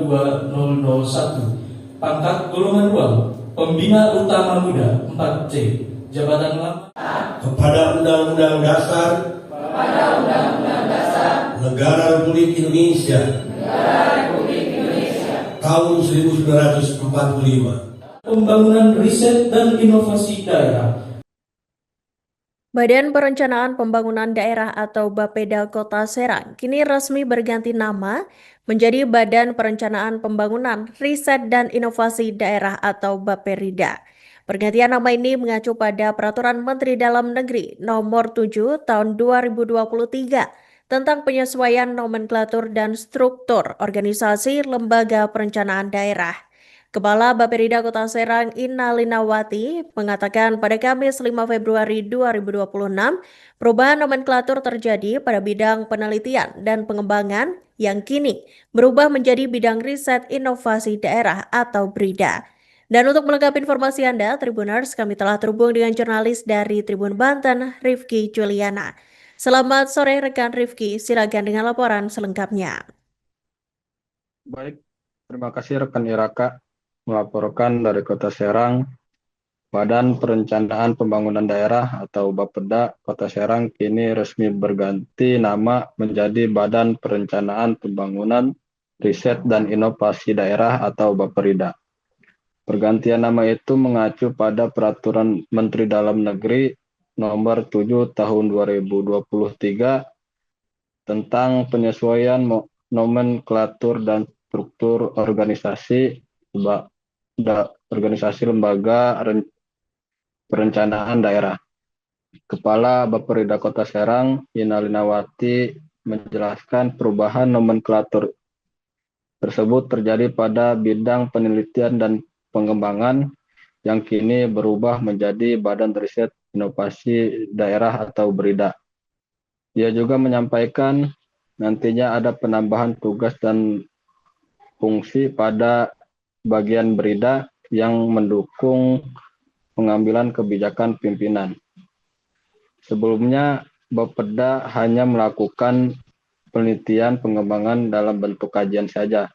22001. Pangkat golongan 2, Pembina Utama Muda 4C, jabatan lama. Kepada Undang-Undang Dasar Negara Republik Indonesia tahun 1945. Pembangunan Riset dan Inovasi Daerah. Badan Perencanaan Pembangunan Daerah atau Bapeda Kota Serang kini resmi berganti nama menjadi Badan Perencanaan Pembangunan Riset dan Inovasi Daerah atau Baperida. Pergantian nama ini mengacu pada Peraturan Menteri Dalam Negeri Nomor 7 Tahun 2023 tentang penyesuaian nomenklatur dan struktur organisasi lembaga perencanaan daerah. Kepala Baperida Kota Serang Ina Linawati mengatakan pada Kamis 5 Februari 2026, perubahan nomenklatur terjadi pada bidang penelitian dan pengembangan yang kini berubah menjadi bidang riset inovasi daerah atau BRIDA. Dan untuk melengkapi informasi Anda, Tribuners, kami telah terhubung dengan jurnalis dari Tribun Banten, Rifki Juliana. Selamat sore rekan Rifki, silakan dengan laporan selengkapnya. Baik, terima kasih rekan Iraka. Melaporkan dari Kota Serang, Badan Perencanaan Pembangunan Daerah atau Bapeda Kota Serang kini resmi berganti nama menjadi Badan Perencanaan Pembangunan Riset dan Inovasi Daerah atau Baperida. Pergantian nama itu mengacu pada Peraturan Menteri Dalam Negeri Nomor 7 Tahun 2023 tentang penyesuaian nomenklatur dan struktur organisasi lembaga perencanaan daerah. Kepala Baperida Kota Serang, Ina Linawati, menjelaskan perubahan nomenklatur tersebut terjadi pada bidang penelitian dan pengembangan yang kini berubah menjadi Badan Riset Inovasi Daerah atau BRIDA. Ia juga menyampaikan nantinya ada penambahan tugas dan fungsi pada bagian BRIDA yang mendukung pengambilan kebijakan pimpinan. Sebelumnya, Bapeda hanya melakukan penelitian pengembangan dalam bentuk kajian saja.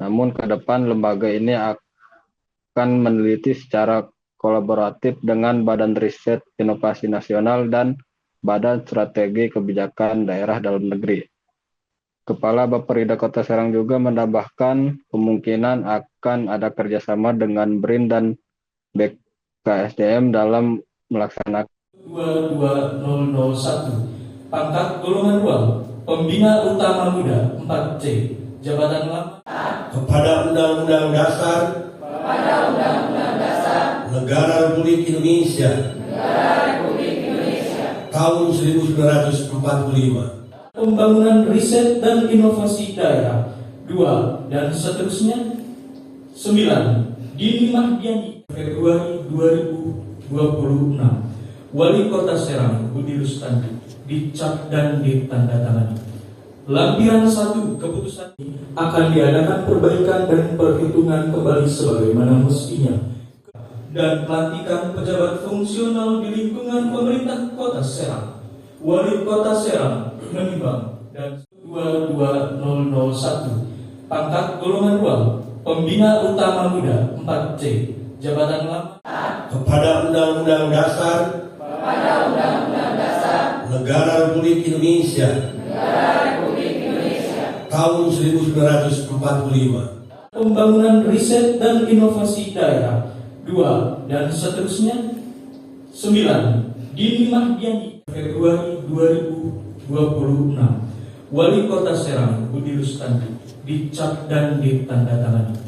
Namun ke depan lembaga ini akan meneliti secara kolaboratif dengan Badan Riset Inovasi Nasional dan Badan Strategi Kebijakan Daerah Dalam Negeri. Kepala Baperida Kota Serang juga menambahkan kemungkinan akan ada kerjasama dengan BRIN dan BKSDM dalam melaksanakan 22001. Pangkat golongan 2, Pembina Utama Muda 4C, jabatan lama. Kepada Undang-Undang Dasar Negara Republik Indonesia tahun 1945. Pembangunan Riset dan Inovasi Daerah 2 dan seterusnya. 9. Dini Mahdiani, Februari 2026. Wali Kota Serang Budi Rustandi dicap dan ditandatangani. Lampiran 1 keputusan ini akan diadakan perbaikan dan perhitungan kembali sebagaimana mestinya dan pelantikan pejabat fungsional di lingkungan pemerintah Kota Serang. Wali Kota Serang menimbang dan 22001. Pangkat golongan 2, Pembina Utama Muda 4C, jabatan lama. Kepada Undang-Undang Dasar Negara Republik Indonesia tahun 1945. Pembangunan Riset dan Inovasi Daerah 2 dan seterusnya. 9. Dini Mahdiani, Februari 2026. Wali Kota Serang Budi Rustandi dicap dan ditandatangani.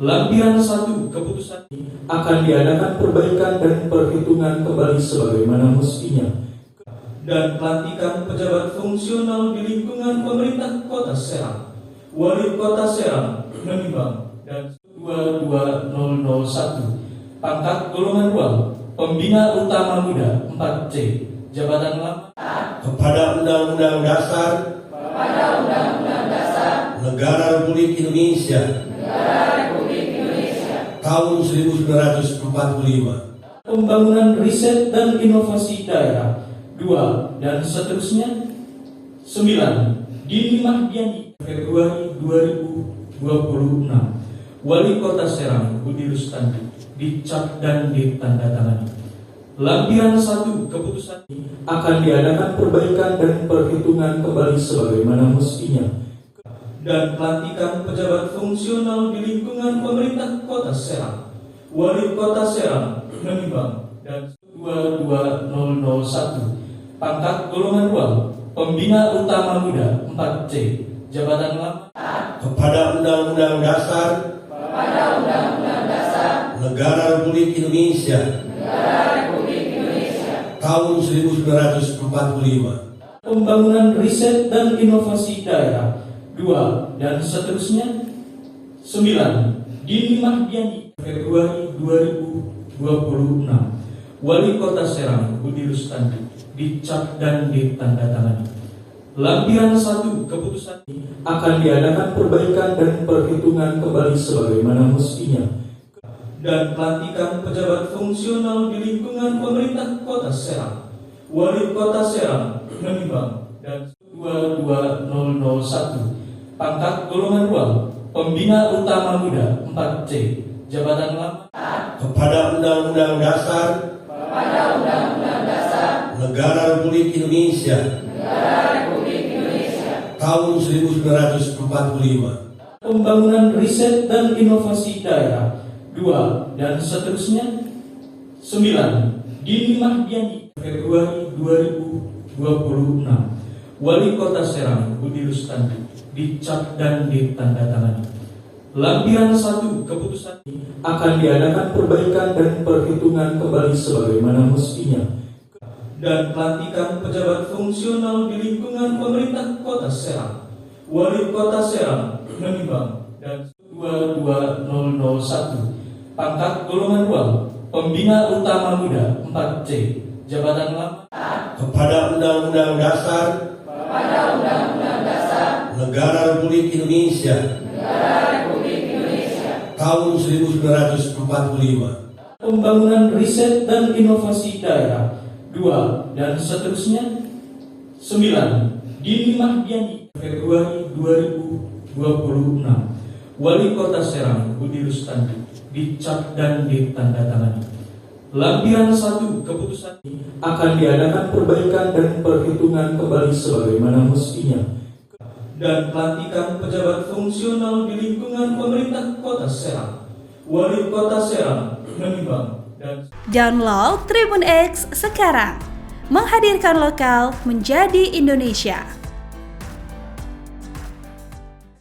Lampiran 1 keputusan ini akan diadakan perbaikan dan perhitungan kembali sebagaimana mestinya dan pelantikan pejabat fungsional di lingkungan pemerintah Kota Serang. Wali Kota Serang menimbang dan 22001. Pangkat golongan 2, Pembina Utama Muda 4C, jabatan lama. Kepada Undang-Undang Dasar Negara Republik Indonesia tahun 1945. Pembangunan Riset dan Inovasi Daerah 2 dan seterusnya. 9. Dini Mahdiani, Februari 2026. Wali Kota Serang Budi Rustandi dicap dan ditandatangani. Lampiran 1 keputusan ini akan diadakan perbaikan dan perhitungan kembali sebagaimana mestinya dan pelantikan pejabat fungsional di lingkungan pemerintah Kota Serang. Wali Kota Serang menimbang dan 22001 pangkat golongan 2 pembina utama muda 4C jabatan lama kepada Undang-Undang Dasar Negara Republik Indonesia tahun 1945. Pembangunan riset dan inovasi daerah 2 dan seterusnya. 9. Dini Mahdiani Februari 2026. Wali Kota Serang Budi Rustandi dicap dan ditandatangani. Lampiran 1 keputusan ini akan diadakan perbaikan dan perhitungan kembali sebagaimana mestinya dan pelantikan pejabat fungsional di lingkungan pemerintah Kota Serang. Wali Kota Serang menimbang dan 22001 pangkat golongan 2 pembina utama muda 4C jabatan lama kepada Undang-Undang Dasar Negara Republik Indonesia tahun 1945. Pembangunan riset dan inovasi daerah 2 dan seterusnya. 9. Dini Mahdiani Februari 2026. Wali Kota Serang Budi Rustandi dicap dan ditandatangani. Lampiran 1 keputusan ini akan diadakan perbaikan dan perhitungan kembali sebagaimana mestinya dan pelantikan pejabat fungsional di lingkungan pemerintah Kota Serang. Wali Kota Serang menimbang dan 22001 pangkat golongan 2 pembina utama muda 4C jabatan lama kepada Undang-Undang Dasar Negara Republik Indonesia tahun 1945. Pembangunan riset dan inovasi daerah 2 dan seterusnya. 9. Dini Mahdiani Februari 2026. Wali Kota Serang Budi Rustandi dicap dan ditandatangani. Lampiran 1 keputusan ini akan diadakan perbaikan dan perhitungan kembali sebagaimana mestinya dan pelantikan pejabat fungsional di lingkungan pemerintah Kota Serang. Wali Kota Serang menimbang dan Download Tribun X sekarang, menghadirkan lokal menjadi Indonesia.